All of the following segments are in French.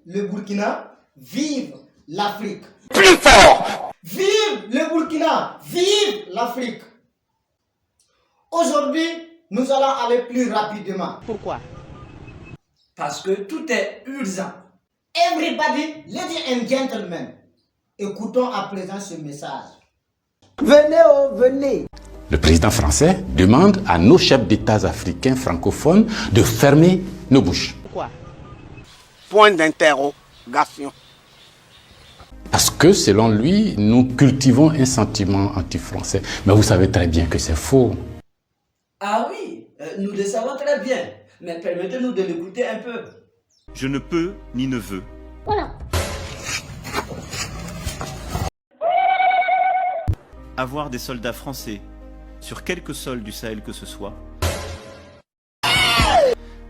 le Burkina, vive l'Afrique. Plus fort! Vive le Burkina, vive l'Afrique. Aujourd'hui, nous allons aller plus rapidement. Pourquoi? Parce que tout est urgent. Everybody, ladies and gentlemen, écoutons à présent ce message. Venez, oh, venez. Le président français demande à nos chefs d'État africains francophones de fermer nos bouches. Pourquoi? Point d'interrogation. Parce que, selon lui, nous cultivons un sentiment anti-français. Mais vous savez très bien que c'est faux. Ah oui, nous le savons très bien, mais permettez-nous de l'écouter un peu. Je ne peux ni ne veux. Voilà. Avoir des soldats français sur quelque sol du Sahel que ce soit,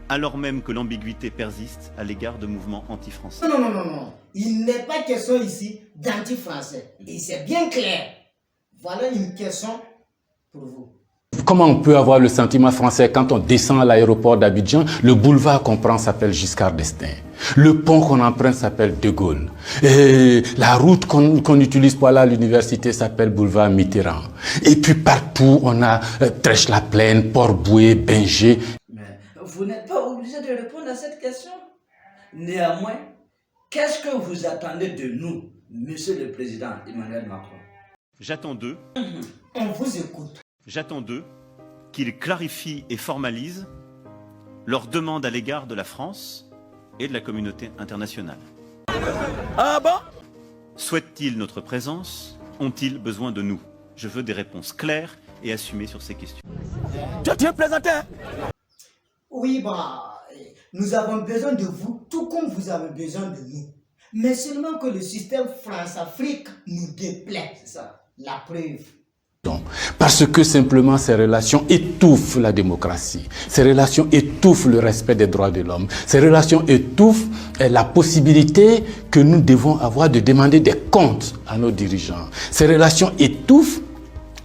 alors même que l'ambiguïté persiste à l'égard de mouvements anti-français. Non. Il n'est pas question ici d'anti-français. Et c'est bien clair. Voilà une question pour vous. Comment on peut avoir le sentiment français quand on descend à l'aéroport d'Abidjan? Le boulevard qu'on prend s'appelle Giscard d'Estaing. Le pont qu'on emprunte s'appelle De Gaulle. Et la route qu'on utilise pour aller à l'université s'appelle boulevard Mitterrand. Et puis partout, on a Trèche-la-Plaine, Port-Bouët, Binger. Mais vous n'êtes pas obligé de répondre à cette question. Néanmoins, qu'est-ce que vous attendez de nous, Monsieur le Président Emmanuel Macron? J'attends d'eux, On vous écoute. j'attends d'eux qu'ils clarifient et formalisent leurs demandes à l'égard de la France et de la communauté internationale. Ah bon? Souhaitent-ils notre présence? Ont-ils besoin de nous? Je veux des réponses claires et assumées sur ces questions. Tu es présenté? Oui, nous avons besoin de vous, tout comme vous avez besoin de nous. Mais seulement que le système France-Afrique nous déplaît. C'est ça. La preuve. Parce que simplement ces relations étouffent la démocratie, ces relations étouffent le respect des droits de l'homme, ces relations étouffent la possibilité que nous devons avoir de demander des comptes à nos dirigeants. Ces relations étouffent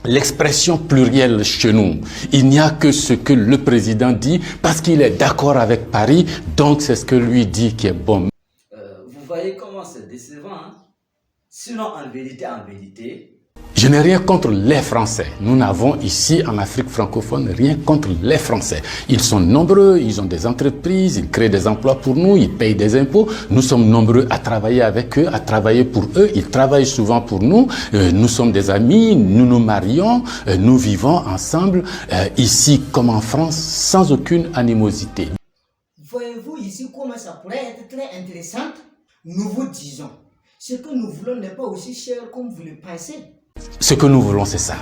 l'expression plurielle chez nous. Il n'y a que ce que le président dit parce qu'il est d'accord avec Paris, donc c'est ce que lui dit qui est bon. Vous voyez comment c'est décevant, hein? Sinon, en vérité, Je n'ai rien contre les Français. Nous n'avons ici en Afrique francophone rien contre les Français. Ils sont nombreux, ils ont des entreprises, ils créent des emplois pour nous, ils payent des impôts. Nous sommes nombreux à travailler avec eux, à travailler pour eux. Ils travaillent souvent pour nous. Nous sommes des amis, nous nous marions, nous vivons ensemble ici comme en France sans aucune animosité. Voyez-vous ici comment ça pourrait être très intéressant? Nous vous disons, ce que nous voulons n'est pas aussi cher comme vous le pensez. Ce que nous voulons, c'est ça.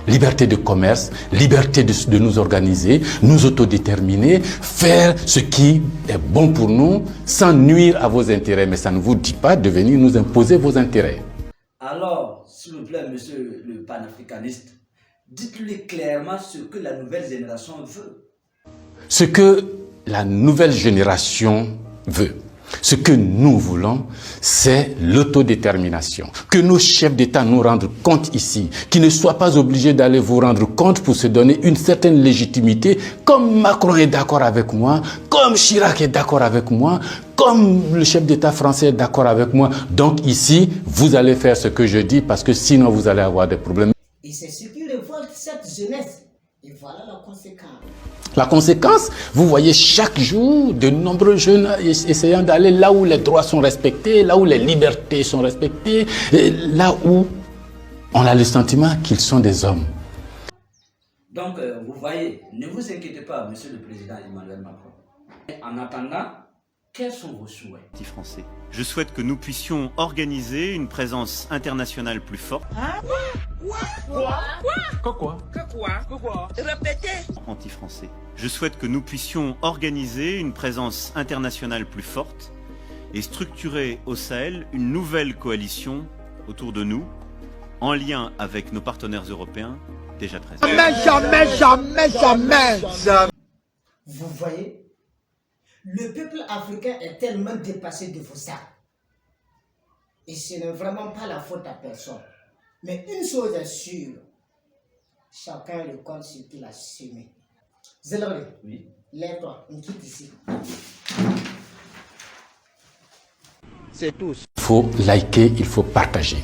Liberté de commerce, liberté de nous organiser, nous autodéterminer, faire ce qui est bon pour nous sans nuire à vos intérêts. Mais ça ne vous dit pas de venir nous imposer vos intérêts. alors, s'il vous plaît, monsieur le panafricaniste, dites-lui clairement ce que la nouvelle génération veut. Ce que la nouvelle génération veut, ce que nous voulons, c'est l'autodétermination. Que nos chefs d'État nous rendent compte ici, qu'ils ne soient pas obligés d'aller vous rendre compte pour se donner une certaine légitimité, comme Macron est d'accord avec moi, comme Chirac est d'accord avec moi, comme le chef d'État français est d'accord avec moi. Donc ici, vous allez faire ce que je dis parce que sinon vous allez avoir des problèmes. Et c'est ce qui révolte cette jeunesse. Et voilà la conséquence. La conséquence, vous voyez chaque jour de nombreux jeunes essayant d'aller là où les droits sont respectés, là où les libertés sont respectées, là où on a le sentiment qu'ils sont des hommes. Donc, vous voyez, ne vous inquiétez pas, monsieur le président Emmanuel Macron. En attendant, quels sont vos souhaits? Anti-français. Je souhaite que nous puissions organiser une présence internationale plus forte. Anti-français. Je souhaite que nous puissions organiser une présence internationale plus forte et structurer au Sahel une nouvelle coalition autour de nous, en lien avec nos partenaires européens déjà présents. Jamais. Vous voyez, le peuple africain est tellement dépassé de vos actes. Et ce n'est vraiment pas la faute à personne. Mais une chose est sûre, chacun récolte ce qu'il a semé. Zéloré, Oui. lève-toi, on quitte ici. C'est tout. Il faut liker, il faut partager.